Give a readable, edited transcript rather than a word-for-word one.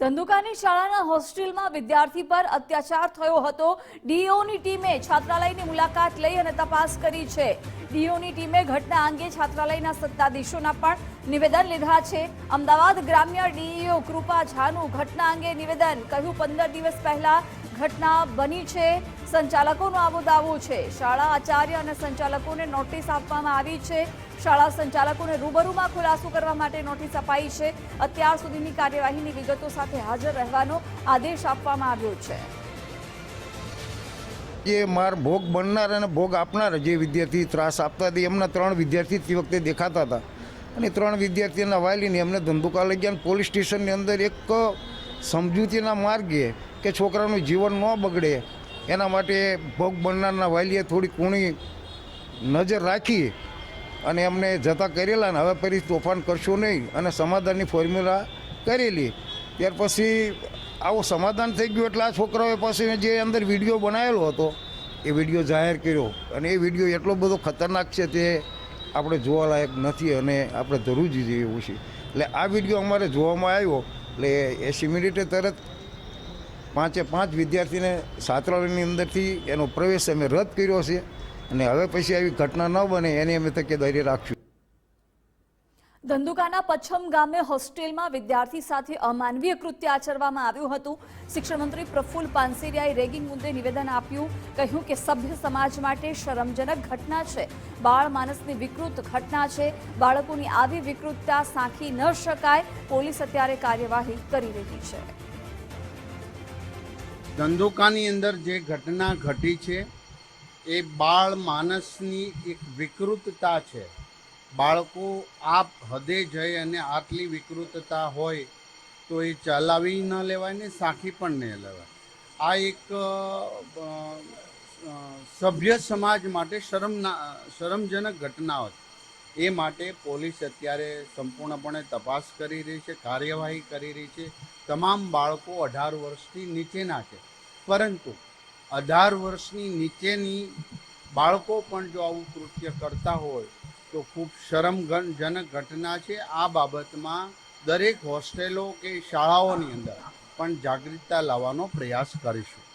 ધંધુકાની શાળાના હોસ્ટેલમાં વિદ્યાર્થી પર અત્યાચાર થયો હતો। ડીઓની ટીમે છાત્રાલયની મુલાકાત લઈ અને તપાસ કરી છે। ડીઓની ટીમે ઘટના અંગે છાત્રાલયના સત્તાધીશોના પણ નિવેદન લીધા છે। અમદાવાદ ગ્રામ્ય ડીઈઓ કૃપા ઝાનું ઘટના અંગે નિવેદન કહ્યું। 15 દિવસ પહેલા ઘટના બની છે। સંચાલકોનો આવો દાવો છે। શાળા આચાર્ય અને સંચાલકોને નોટિસ આપવામાં આવી છે। શાળા સંચાલકોને રૂબરૂમાં ખુલાસો કરવા માટે નોટિસ અપાઈ છે। અત્યાર સુધીની કાર્યવાહીની વિગતો સાથે હાજર રહેવાનો આદેશ આપવામાં આવ્યો છે। જે માર ભોગ બનનાર અને ભોગ આપનાર જે વિદ્યાર્થી ત્રાસ આપતા હતા એમના 3 વિદ્યાર્થી તે વખતે દેખાતા હતા અને 3 વિદ્યાર્થીઓના વાલીને એમને ધંધુકા લઈ ગયા। પોલીસ સ્ટેશનની અંદર એક સમજૂતીના માર્ગે કે છોકરાનું જીવન ન બગડે એના માટે ભોગ બનનારના વાલીએ થોડી કૂણી નજર રાખી અને એમને જતા કરેલા ને હવે ફરી તોફાન કરશો નહીં અને સમાધાનની ફોર્મ્યુલા કરેલી। ત્યાર પછી આવું સમાધાન થઈ ગયું એટલે આ છોકરાઓએ પાસે જે અંદર વિડીયો બનાવેલો હતો એ વિડીયો જાહેર કર્યો અને એ વિડીયો એટલો બધો ખતરનાક છે તે આપણે જોવાલાયક નથી અને આપણે જરૂર જોઈએ એવું છે। એટલે આ વિડીયો અમારે જોવામાં આવ્યો એટલે 80 મિનિટે તરત 5 વિદ્યાર્થીને છાત્રાલયની અંદરથી એનો પ્રવેશ અમે રદ કર્યો છે અને હવે પછી આવી ઘટના ન બને એની અમે તકેદારી રાખશું। ધંધુકાના પચ્છમ ગામે હોસ્ટેલમાં વિદ્યાર્થી સાથે અમાનવીય કૃત્ય આચરવામાં આવ્યું હતું। શિક્ષણ મંત્રી પ્રફુલ્લ પાનસેરિયાએ રેગિંગ મુદ્દે નિવેદન આપ્યું। કહ્યું કે સભ્ય સમાજ માટે શરમજનક ઘટના છે। બાળ માનસની વિકૃત ઘટના છે। બાળકોની આવી વિકૃતતા સાંખી ન શકાય। પોલીસ અત્યારે કાર્યવાહી કરી રહી છે। ધંધુકાની અંદર જે ઘટના ઘટી છે એ બાળ માનસની એક વિકૃતતા છે। બાળકો આ હદે જઈ અને આટલી વિકૃતતા હોય તો એ ચલાવી ન લેવાય ને સાખી પણ ન લેવાય। આ એક સભ્ય સમાજ માટે શરમજનક ઘટનાઓ છે। એ માટે પોલીસ અત્યારે સંપૂર્ણપણે તપાસ કરી રહી છે, કાર્યવાહી કરી રહી છે। તમામ બાળકો 18 વર્ષથી નીચેના છે, પરંતુ 18 વર્ષની નીચેની બાળકો પણ જો આવું કૃત્ય કરતા હોય તો ખૂબ શરમજનક ઘટના છે। આ બાબતમાં દરેક હોસ્ટેલો કે શાળાઓની અંદર પણ જાગૃતતા લાવવાનો પ્રયાસ કરીશું।